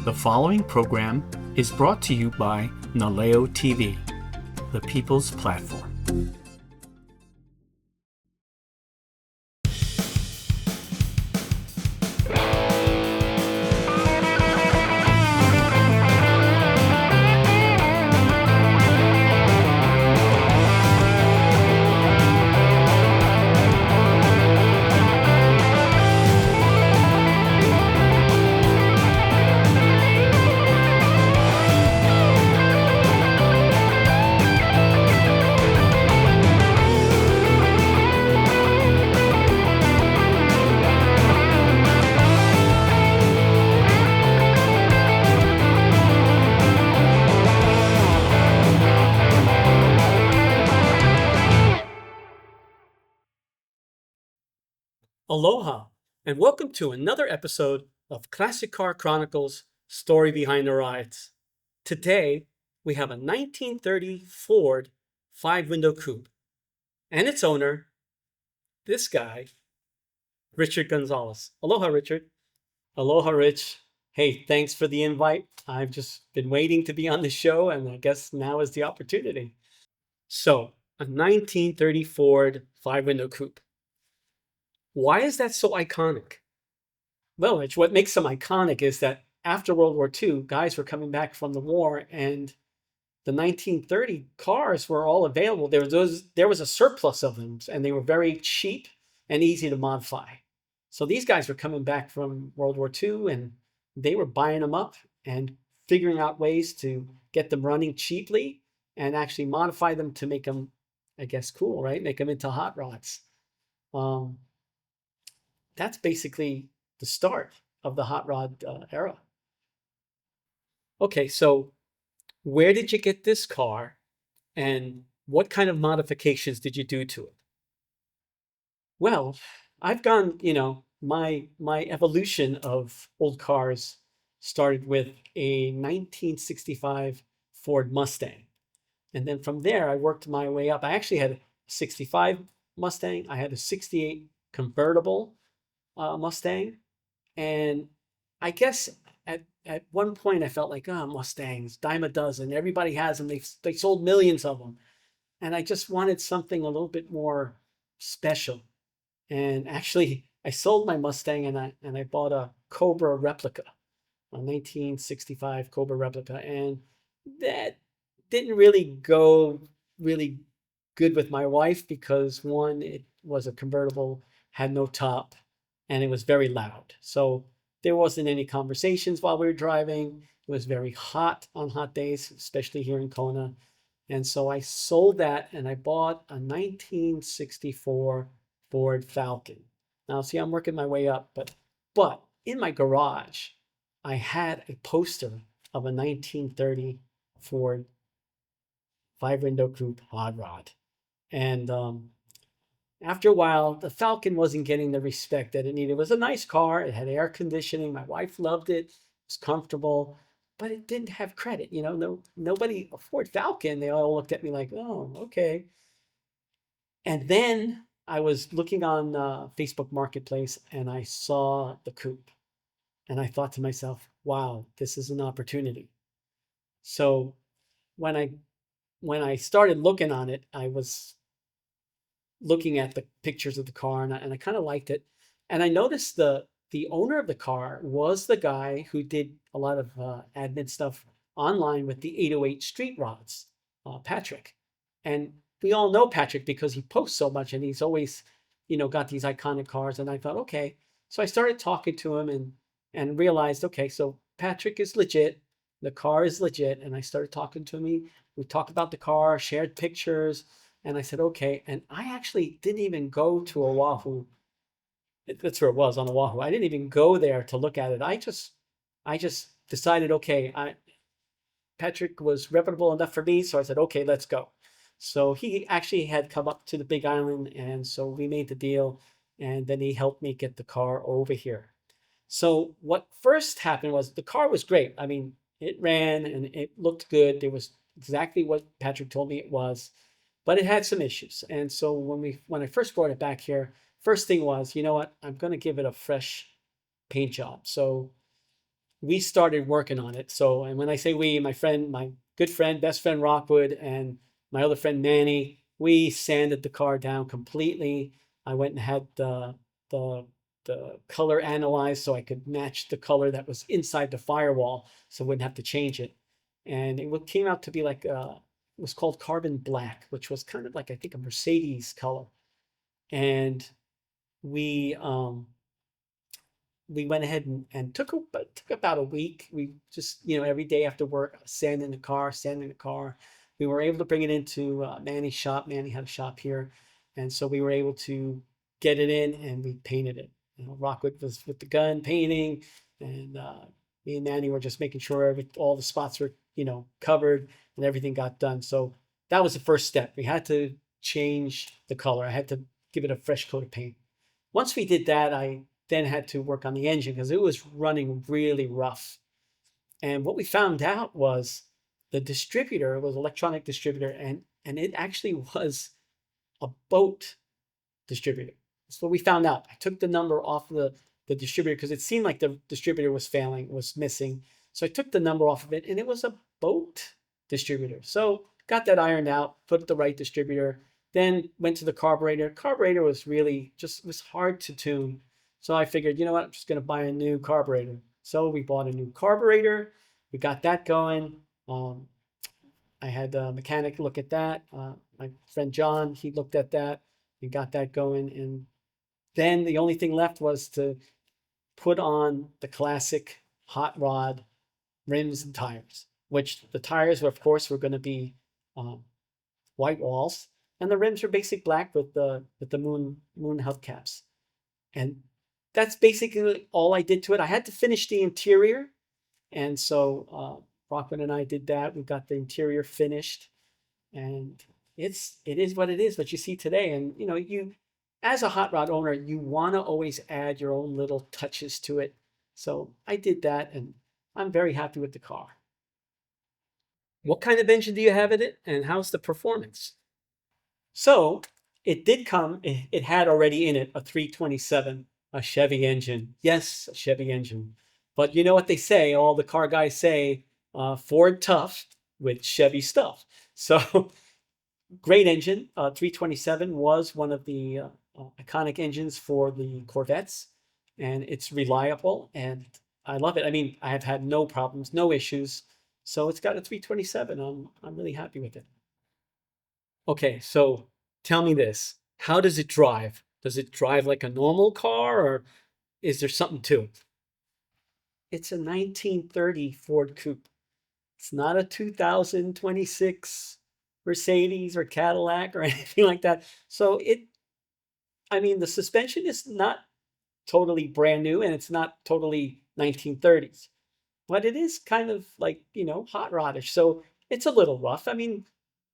The following program is brought to you by Naleo TV, the people's platform. Aloha, and welcome to another episode of Classic Car Chronicles, Story Behind the Rides. Today, we have a 1930 Ford 5-window coupe, and its owner, this guy, Richard Gonzalez. Aloha, Richard. Aloha, Rich. Hey, thanks for the invite. I've just been waiting to be on the show, and I guess now is the opportunity. So, a 1930 Ford 5-window coupe. Why is that so iconic? Well, Rich, what makes them iconic is that after World War II, guys were coming back from the war, and the 1930 cars were all available. There was a surplus of them, and they were very cheap and easy to modify. So these guys were coming back from World War II, and they were buying them up and figuring out ways to get them running cheaply and actually modify them to make them, I guess, cool, right? Make them into hot rods. That's basically the start of the hot rod era. Okay, so where did you get this car, and what kind of modifications did you do to it? Well, I've gone, my evolution of old cars started with a 1965 Ford Mustang. And then from there, I worked my way up. I actually had a 65 Mustang. I had a 68 convertible Mustang. And I guess at one point I felt like, Mustangs, dime a dozen. Everybody has them. They sold millions of them. And I just wanted something a little bit more special. And actually, I sold my Mustang and I bought a Cobra replica, a 1965 Cobra replica. And that didn't really go really good with my wife because, one, it was a convertible, had no top, and it was very loud. So there wasn't any conversations while we were driving. It was very hot on hot days, especially here in Kona. And so I sold that and I bought a 1964 Ford Falcon. Now, see, I'm working my way up, but in my garage, I had a poster of a 1930 Ford 5-window coupe hot rod. And after a while, the Falcon wasn't getting the respect that it needed. It was a nice car. It had air conditioning. My wife loved it. It was comfortable, but it didn't have credit. Nobody, a Ford Falcon, they all looked at me like, oh, okay. And then I was looking on Facebook Marketplace and I saw the coupe. And I thought to myself, wow, this is an opportunity. So when I started looking on it, I was looking at the pictures of the car and I kind of liked it. And I noticed the owner of the car was the guy who did a lot of admin stuff online with the 808 street rods, Patrick. And we all know Patrick because he posts so much and he's always, got these iconic cars. And I thought, okay. So I started talking to him and realized, okay, so Patrick is legit. The car is legit. And I started talking to him. We talked about the car, shared pictures. And I said, okay. And I actually didn't even go to Oahu. That's where it was, on Oahu. I didn't even go there to look at it. I just decided, okay, Patrick was reputable enough for me. So I said, okay, let's go. So he actually had come up to the Big Island. And so we made the deal. And then he helped me get the car over here. So what first happened was the car was great. I mean, it ran and it looked good. It was exactly what Patrick told me it was. But it had some issues. And so when I first brought it back here, first thing was, you know what, I'm going to give it a fresh paint job. So we started working on it. So, and when I say we, my friend, my good friend, best friend Rockwood, and my other friend Manny, we sanded the car down completely. I went and had the the color analyzed so I could match the color that was inside the firewall, so I wouldn't have to change it. And it came out to be like it was called carbon black, which was kind of like I think a Mercedes color. And we we went ahead and took about a week. We just, every day after work, sanding the car, sanding the car. We were able to bring it into Manny's shop. Manny had a shop here, and so we were able to get it in, and we painted it. Rockwood was with the gun painting, and me and Manny were just making sure all the spots were, covered and everything got done. So that was the first step. We had to change the color. I had to give it a fresh coat of paint. Once we did that, I then had to work on the engine because it was running really rough. And what we found out was the distributor was electronic distributor, and it actually was a boat distributor. That's what we found out. I took the number off the distributor because it seemed like the distributor was failing, was missing. So I took the number off of it, and it was a boat distributor. So got that ironed out, put the right distributor, then went to the carburetor. Carburetor was really just was hard to tune. So I figured, you know what, I'm just going to buy a new carburetor. So we bought a new carburetor. We got that going. I had a mechanic look at that. My friend John, he looked at that. We got that going. And then the only thing left was to put on the classic hot rod rims and tires, which the tires were, of course, were going to be um, white walls, and the rims are basic black with the moon hubcaps. And that's basically all I did to it. I had to finish the interior, and so Rockman and I did that. We got the interior finished, and it is what it is. What you see today, and you as a hot rod owner, you want to always add your own little touches to it. So I did that, and I'm very happy with the car. What kind of engine do you have in it, and how's the performance? So it did come, it had already in it a 327, a Chevy engine. Yes, a Chevy engine. But you know what they say, all the car guys say, Ford tough with Chevy stuff. So great engine. 327 was one of the iconic engines for the Corvettes, and it's reliable, and I love it. I mean, I have had no problems, no issues. So it's got a 327. I'm really happy with it. Okay, so tell me this. How does it drive? Does it drive like a normal car, or is there something to it? It's a 1930 Ford Coupe. It's not a 2026 Mercedes or Cadillac or anything like that. So I mean, the suspension is not totally brand new and it's not totally 1930s, but it is kind of like, hot rodish. So it's a little rough. I mean,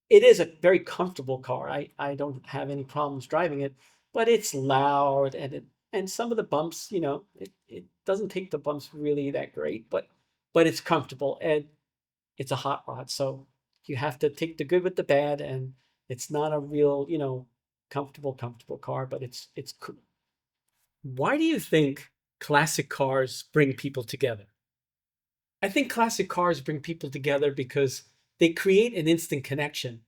it is a very comfortable car. I don't have any problems driving it, but it's loud and some of the bumps, it doesn't take the bumps really that great, but it's comfortable and it's a hot rod. So you have to take the good with the bad, and it's not a real, comfortable car, but it's cool. Why do you think classic cars bring people together? I think classic cars bring people together because they create an instant connection.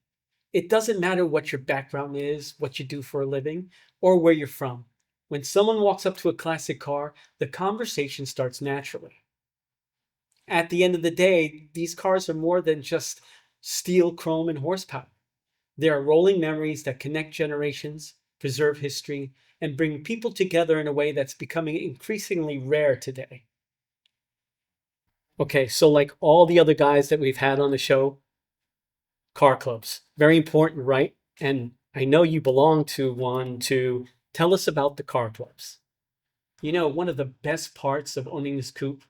It doesn't matter what your background is, what you do for a living, or where you're from. When someone walks up to a classic car, the conversation starts naturally. At the end of the day, these cars are more than just steel, chrome, and horsepower. They are rolling memories that connect generations, preserve history, and bring people together in a way that's becoming increasingly rare today. Okay, so like all the other guys that we've had on the show, car clubs, very important, right? And I know you belong to one too. Tell us about the car clubs. One of the best parts of owning this coupe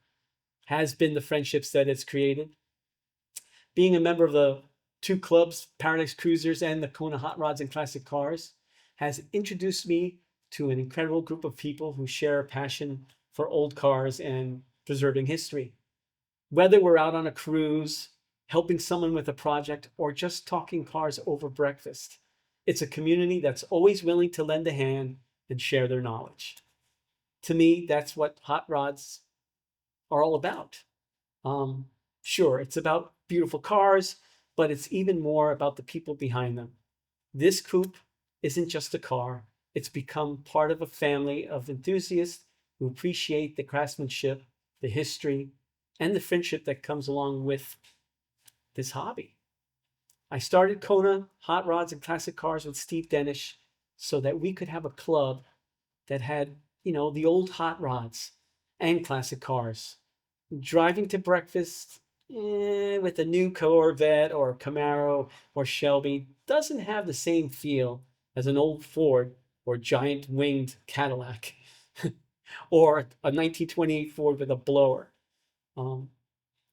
has been the friendships that it's created. Being a member of the two clubs, Paradise Cruisers and the Kona Hot Rods and Classic Cars, has introduced me to an incredible group of people who share a passion for old cars and preserving history. Whether we're out on a cruise, helping someone with a project, or just talking cars over breakfast, it's a community that's always willing to lend a hand and share their knowledge. To me, that's what hot rods are all about. Um, sure, it's about beautiful cars, but it's even more about the people behind them. This coupe isn't just a car, it's become part of a family of enthusiasts who appreciate the craftsmanship, the history, and the friendship that comes along with this hobby. I started Kona Hot Rods and Classic Cars with Steve Denish so that we could have a club that had, the old hot rods and classic cars. Driving to breakfast with a new Corvette or Camaro or Shelby doesn't have the same feel as an old Ford or giant winged Cadillac or a 1928 Ford with a blower. Um,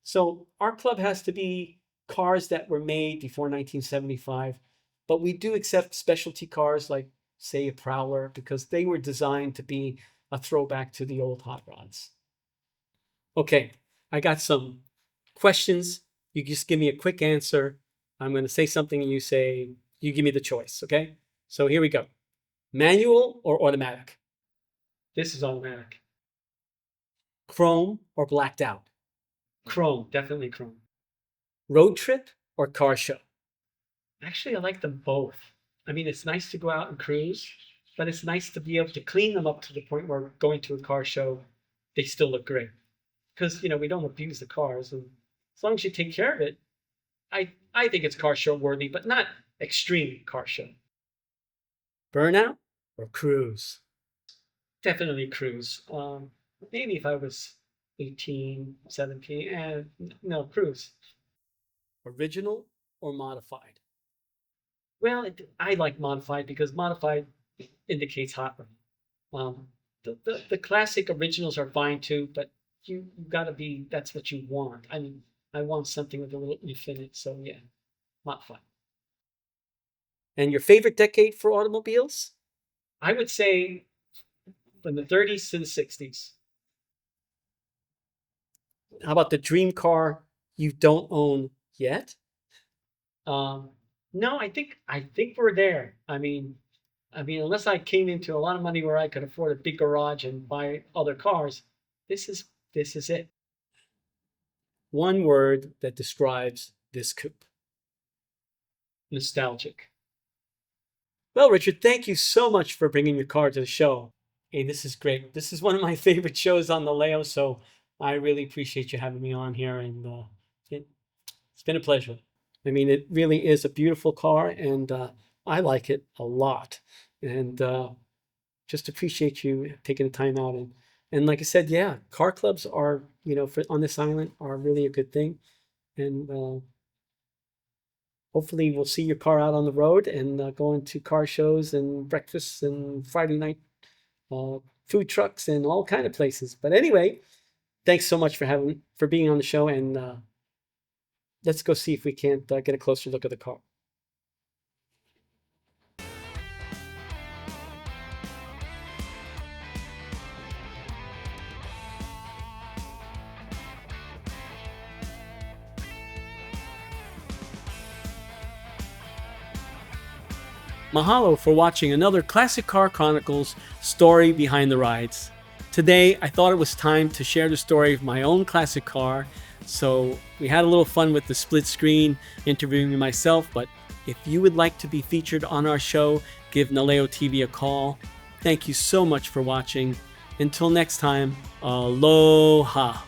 so our club has to be cars that were made before 1975, but we do accept specialty cars like, say, a Prowler because they were designed to be a throwback to the old hot rods. Okay, I got some questions. You just give me a quick answer. I'm going to say something and you give me the choice, okay? So here we go. Manual or automatic? This is automatic. Chrome or blacked out? Chrome, definitely chrome. Road trip or car show? Actually, I like them both. I mean, it's nice to go out and cruise, but it's nice to be able to clean them up to the point where going to a car show, they still look great. Because, we don't abuse the cars. And as long as you take care of it, I think it's car show worthy, but not extreme car show. Burnout or cruise? Definitely cruise. Maybe if I was 18, 17, and no, cruise. Original or modified? Well, I like modified because modified indicates hot rod. The classic originals are fine too, but you got to be, that's what you want. I mean, I want something with a little oomph in it, so yeah, modified. And your favorite decade for automobiles? I would say from the 30s to the 60s. How about the dream car you don't own yet? Um, no, I think we're there. I mean, unless I came into a lot of money where I could afford a big garage and buy other cars, this is this is it. One word that describes this coupe. Nostalgic. Well, Richard, thank you so much for bringing your car to the show. Hey, this is great. This is one of my favorite shows on the Leo, so I really appreciate you having me on here, and it's been a pleasure. I mean, it really is a beautiful car, and I like it a lot. And just appreciate you taking the time out. And like I said, yeah, car clubs are, for on this island are really a good thing. And hopefully we'll see your car out on the road and going to car shows and breakfasts and Friday night uh, food trucks and all kind of places. But anyway, thanks so much for being on the show, and let's go see if we can't get a closer look at the car. Mahalo for watching another Classic Car Chronicles story behind the rides. Today, I thought it was time to share the story of my own classic car, so we had a little fun with the split screen interviewing myself, but if you would like to be featured on our show, give Naleo TV a call. Thank you so much for watching. Until next time, aloha.